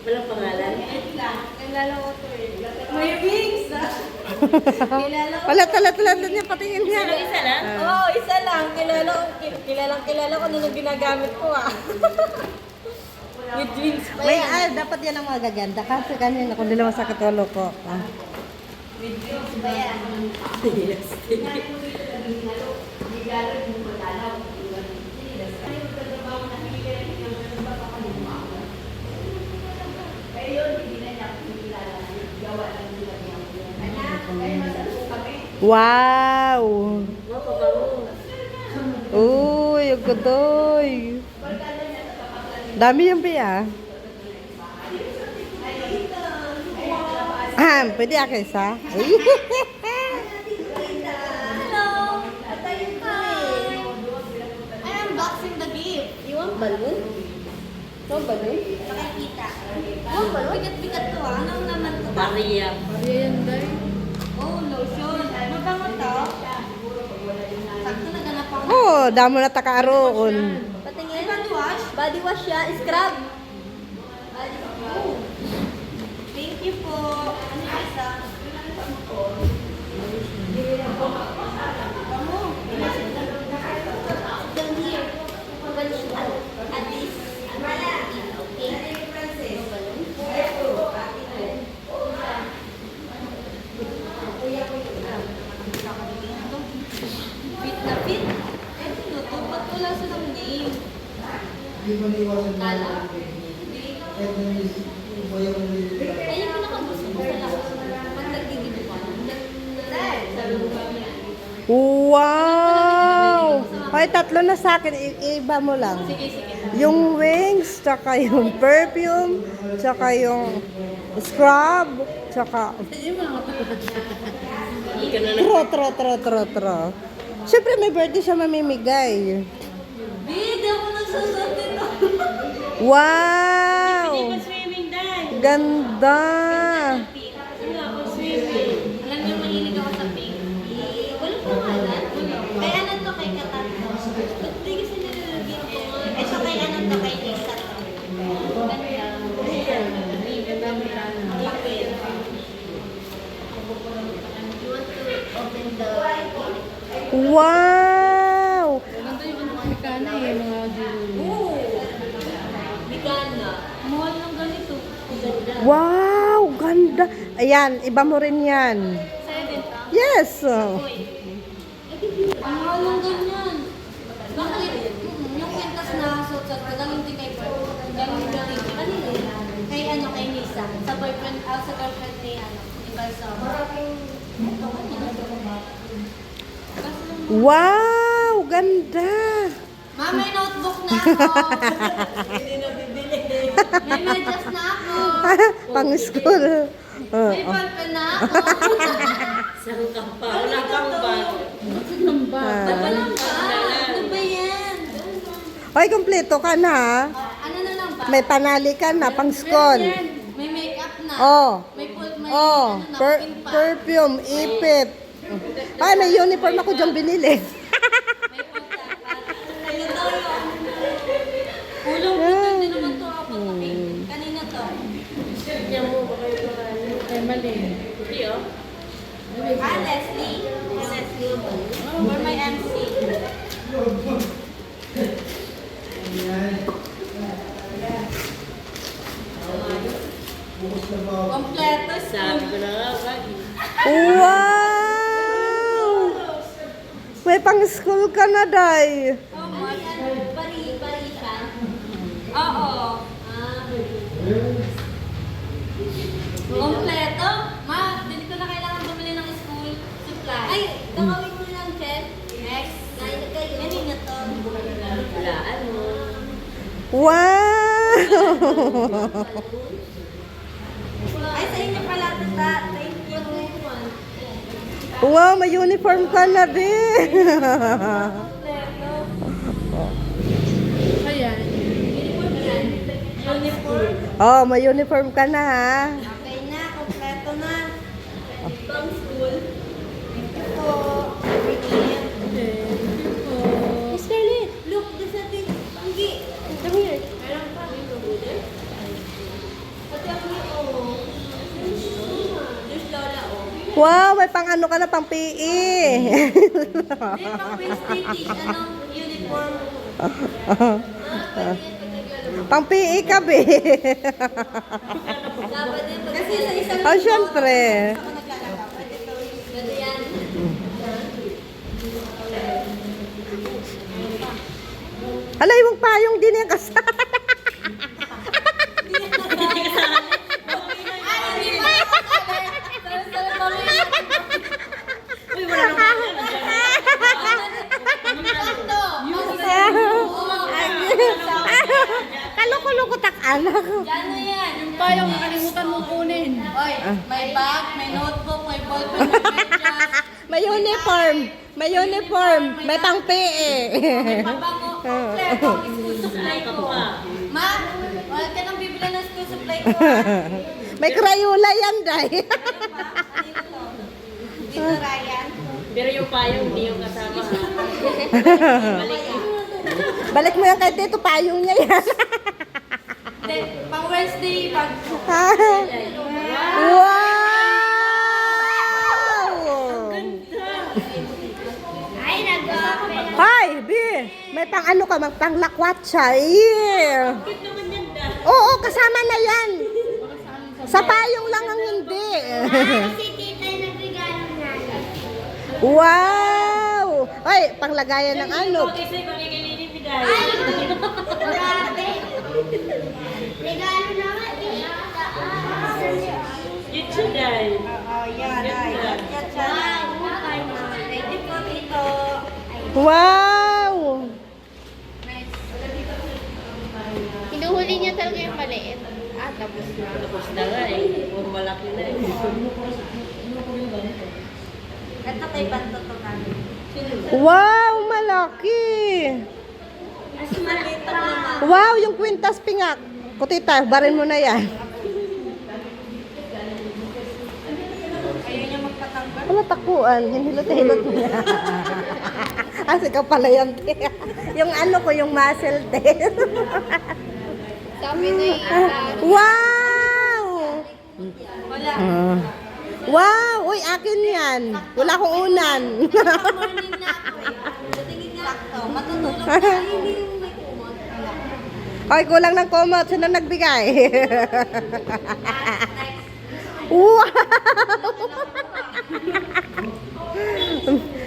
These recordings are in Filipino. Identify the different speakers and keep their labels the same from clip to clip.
Speaker 1: Walang pangalan?
Speaker 2: Kilala ko to eh. May wings ah. Kilala ko.
Speaker 3: Palat niya, patingin niya.
Speaker 1: Sino isa lang?
Speaker 2: Oo, isa lang. Kilala ko nung ginagamit ko ah. With wings pa
Speaker 3: May,
Speaker 2: yan.
Speaker 3: dapat yan ang magaganda. Kasi kanina, kung nila masakit ulo ko. Ah.
Speaker 2: With wings pa yan.
Speaker 1: Yes.
Speaker 3: Wow!
Speaker 1: Mapabango.
Speaker 3: Uy, ang kudoy. Dami yung piya. Pwede ako isa?
Speaker 2: Hello! Patayin ka eh. I unboxing the gift.
Speaker 1: You want balloon? No balloon?
Speaker 2: Nakikita. Oh, bigat-bigat to ah. Ano naman to?
Speaker 1: Maria.
Speaker 2: Oh, lotion. Mabango to? Sakto na ganap ako.
Speaker 3: Oh, damo na takaaroon.
Speaker 2: Patingin. Body wash? Body wash siya. Scrub. Oh. Thank you po. Ano yung isa? Bango. Down here. At least. Okay. Fit na fit. Eh, sino to? Ba't wala silang name? Kala? Ay, yung pinakagusto ko sa lahat. Pag nagdidibo ka.
Speaker 3: Wow! Ay, tatlo na sa akin. Iba mo lang.
Speaker 2: Sige, sige.
Speaker 3: Yung wings, tsaka yung perfume, tsaka yung scrub, tsaka...
Speaker 1: Hindi ka na lang.
Speaker 3: Tro. Siyempre, may birthday siya mamimigay.
Speaker 2: Big, ako nagsusot nito.
Speaker 3: Wow!
Speaker 1: Hindi pa swimming dahil.
Speaker 3: Ganda!
Speaker 1: Wala ako swimming.
Speaker 2: Alam niyo, mahilig ako sa pink. Walang pangalan. Kay ano to, kay Katan to. Ba't di kasi nilalagyan ko? Ito kay ano to, kay Lisa to. Ganda. Liquid. You want to open the...
Speaker 3: Wow!
Speaker 2: Oo. Bigana. Mahal ng ganito.
Speaker 3: Wow! Ganda! Ayan, iba mo rin yan.
Speaker 2: Sa'yo din ta?
Speaker 3: Yes!
Speaker 2: Ang mahal ng ganyan. Bakit? Yung kwintas na suot-suot ka, galing din kay boyfriend. Galing kanina yun. Kay ano, kay Nisa. Sa boyfriend, sa girlfriend ni ano, ni Balsa.
Speaker 3: Wow! Ganda!
Speaker 2: Ma, may notebook na ako. Hindi na bibili. May medyas na ako.
Speaker 3: Pang school.
Speaker 2: May ballpen na ako.
Speaker 1: Saan ka pa? Wala kang bag.
Speaker 2: Ba't walang ba? Ano ba yan?
Speaker 3: Hoy, kompleto ka na ha?
Speaker 2: Ano na lang ba?
Speaker 3: May panali ka na, pang school.
Speaker 2: May makeup na.
Speaker 3: Oh.
Speaker 2: May
Speaker 3: Oh,
Speaker 2: ano na, pin pa.
Speaker 3: perfume, ipit. Ay, may uniform ako dyan binili.
Speaker 2: May punta. Ano daw yun? Kulong-putol din naman to ako. Kanina to.
Speaker 1: Yan mo, baka yung pangalan. Ay, mali. Hindi oh.
Speaker 2: Leslie. Leslie. For my MC. Kompleto.
Speaker 1: Sabi ko na nga, wag.
Speaker 3: Wow! May pang school ka na, Day.
Speaker 2: Pari-parisan. Oo. Kompleto? Ma, Ay, sa inyo pala ito, thank you.
Speaker 3: Wow, may uniform ka na, Be.
Speaker 1: Ayan.
Speaker 2: Uniform.
Speaker 3: Oh, may uniform ka na, ha?
Speaker 2: Okay na, kompleto na. From school. Thank you po. Everything. Scarlett, look, there's a big panggi. Come here. Meron pa, dito, Buddha. Pati ako na, oh. There's Lola, oh.
Speaker 3: Wow, may pang ano ka na, pang PE.
Speaker 2: Hindi, pang Wednesday, uniform.
Speaker 3: Pang PE ka, Be.
Speaker 2: Dapat din, kasi sa isang
Speaker 3: Oh, syempre.
Speaker 2: ako naglalakad. Ito, ganda yan.
Speaker 3: Hala, yung payong din yung kasama.
Speaker 2: Ay, hindi pa ako Sarap-sarap kami. Uy, wala naman. Ito.
Speaker 3: Kaloko-loko tak anak.
Speaker 2: Yan na yan.
Speaker 1: Yung payong nakalimutan mo kunin.
Speaker 2: Oy, may bag, may notebook, may ballpen, may medyas.
Speaker 3: May uniform. May uniform. May pang PE.
Speaker 2: May pabango. Kompleto ang school supply ko. Ma, wala ka nang bibili ng school supply ko.
Speaker 3: May Crayola yan, Day.
Speaker 2: Kanino to? Dito, Ryan.
Speaker 1: Pero yung payong, hindi yung kasama.
Speaker 3: Balik mo yan kay Tito, payong niya yan.
Speaker 2: Hindi, pang Wednesday, pag...
Speaker 3: Wow!
Speaker 2: Ay, nag-open.
Speaker 3: Hi, B! May pang ano ka, mag pang lakwatsa. Yeah. Oo, kasama na yan. Sa payong lang ang hindi.
Speaker 2: Si tita yung nagregalo na.
Speaker 3: Wow! Ay, panglagayan ng ano.
Speaker 2: Ay, grabe. Regalo naman.
Speaker 1: YouTube dahil.
Speaker 2: Oo, yan. Yan siya. Thank you po, Tito.
Speaker 3: Wow!
Speaker 4: Hinuhuli niya talaga yung maliit. Ah, tapos na.
Speaker 1: Tapos na nga eh. Puro malaki na eh.
Speaker 2: Ito kay Banto to kami.
Speaker 3: Wow, malaki!
Speaker 2: Mas maliit pa naman.
Speaker 3: Wow, yung kwintas pingak. Kutita, barin mo na yan.
Speaker 2: Ayaw niya magpatanggal.
Speaker 3: Ano takuan? Hinilot-hilot mo na. Kasi ka pala yan. Yung ano ko, yung muscle test.
Speaker 4: Sabi na yung
Speaker 3: Wow!
Speaker 2: Wala.
Speaker 3: Wow! Uy, akin yan. Wala akong unan.
Speaker 2: Morning na ako eh. Tingin niya. Sakto. Matutulog na. Ay, hindi yung may kumot. Wala.
Speaker 3: Ay, kulang ng komot. Sino nagbigay?
Speaker 2: Next.
Speaker 3: Wow!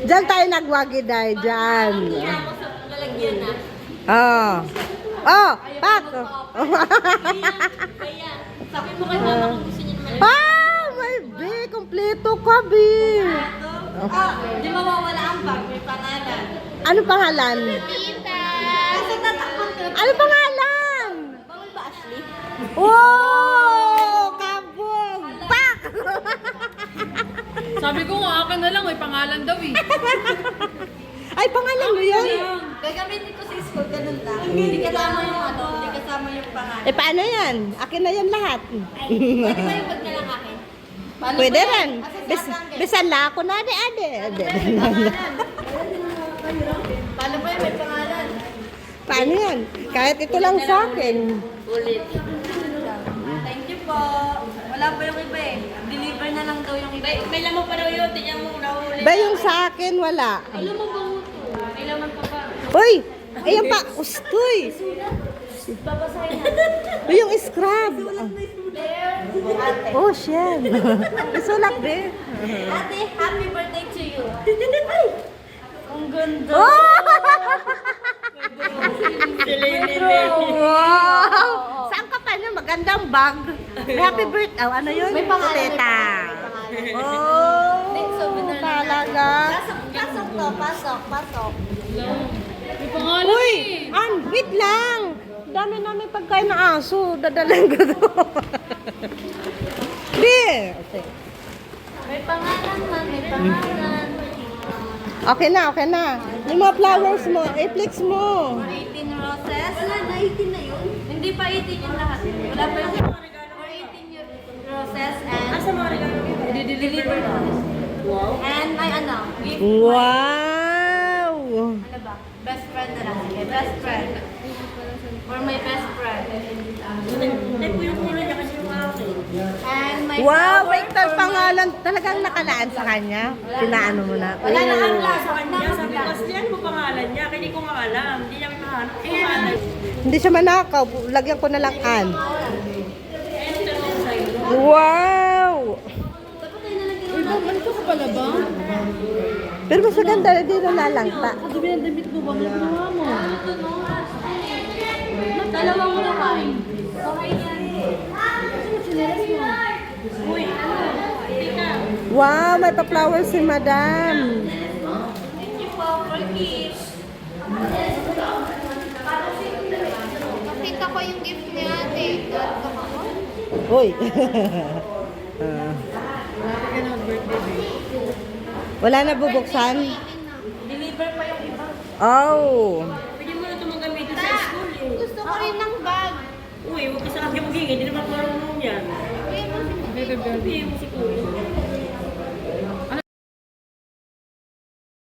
Speaker 3: Diyan tayo nagwagi dahil dyan.
Speaker 2: Hindi na ako sa lalagyan na.
Speaker 3: Oh. Oh, pak.
Speaker 2: Kaya, sabi mo kay mama kung gusto niya naman.
Speaker 3: Ah, may B. Kompleto ka, B.
Speaker 2: Di mawawala ang bag. May pangalan.
Speaker 3: Ano pangalan?
Speaker 4: tita.
Speaker 2: Kasi tatakpan ka.
Speaker 3: Ano pangalan?
Speaker 2: Bawal ba, Ashley?
Speaker 3: Oh, kabog. Pak.
Speaker 1: Sabi ko nga, akin na lang. May pangalan daw eh.
Speaker 3: Ay, pangalan mo yun?
Speaker 2: Gagamitin ko sa school, ganun lang. Hindi kasama yung ano, hindi kasama yung pangalan.
Speaker 3: Eh, paano yan? Akin na yan lahat.
Speaker 2: Pwede ba yung bag na lang akin? Paano
Speaker 3: Pwede
Speaker 2: ba yan?
Speaker 3: rin.
Speaker 2: Asa
Speaker 3: Bisan la ako na, ade.
Speaker 2: Paano ba yan? May pangalan.
Speaker 3: Paano yan? Kahit ito lang sa akin.
Speaker 1: Ulit.
Speaker 2: Thank you po. Wala pa yung iba eh. Deliver na lang daw yung iba.
Speaker 1: May lamang pa daw yun. Tingnan mo, nahuli.
Speaker 3: Ba yung sa akin, wala.
Speaker 2: May laman pa ba?
Speaker 3: Uy! Ayan pa, ustoy!
Speaker 2: Babasahin na.
Speaker 3: Uy, yung scrub!
Speaker 2: Ate.
Speaker 3: Oh, shit! Isulat din.
Speaker 2: Ate, happy birthday to you. Ang ganda.
Speaker 3: Oh!
Speaker 2: Wow.
Speaker 3: Saan ka pa niya? Magandang bag. Happy birthday. Oh, ano yun?
Speaker 2: May pangalan.
Speaker 3: Teta.
Speaker 2: May pangalan.
Speaker 3: Oh,
Speaker 2: Next, souvenir na
Speaker 3: talaga.
Speaker 2: Pasok to, pasok.
Speaker 1: May pangalan
Speaker 3: Uy!
Speaker 1: eh.
Speaker 3: Wait lang. dami namin pagkain na aso. Dadalan ko doon. Di. Okay.
Speaker 2: May pangalan man, may pangalan.
Speaker 3: Okay na, okay na. Yung mga flowers mo, i-flex mo.
Speaker 2: 18 roses. Wala na, 18 na yun. Hindi pa 18 yung lahat. Wala pa yung 18 yung roses and...
Speaker 1: Asa mga regalo mo?
Speaker 2: I-deliver na. Wow. And may ano, gift.
Speaker 3: Wow!
Speaker 2: Ano ba? Best friend na lang. Sige, best friend. For my best friend.
Speaker 1: Hindi po yung kulay niya kasi yung akin.
Speaker 2: And my
Speaker 3: Wow,
Speaker 2: flower
Speaker 3: Victor
Speaker 2: for
Speaker 3: pangalan. Talagang nakalaan sa kanya. Pinaano mo na.
Speaker 2: Wala na ang lasa.
Speaker 1: Sa kanya, sabi ko, kasi ano mo pangalan niya? Kaya hindi ko nga alam. Hindi niya may mahanap. Pangalan.
Speaker 3: Hindi siya manakaw. Lagyan ko na lang an. Wow!
Speaker 2: Uy, ba? Ganito ka pala ba?
Speaker 3: Pero mas maganda, hindi nalalangta.
Speaker 2: Sabi ng damit mo, bakit nawa mo? Dalawang mo na kain. Okay yan. Sinelas mo.
Speaker 1: Uy, hindi ka.
Speaker 3: Wow, may pa-flowers si madam.
Speaker 2: Thank you po for gifts.
Speaker 4: Nakita ko yung gift ni ate. Ganito ka ko.
Speaker 3: Uy. Ah. Wala na bubuksan?
Speaker 2: Deliver pa yung iba.
Speaker 3: Oh.
Speaker 1: Pwede mo na ito magamitin sa school eh.
Speaker 4: Gusto ko rin ng bag.
Speaker 1: Uy, huwag ka sa akin magiging. Hindi naman marunong yan. Hindi mo si Kuya.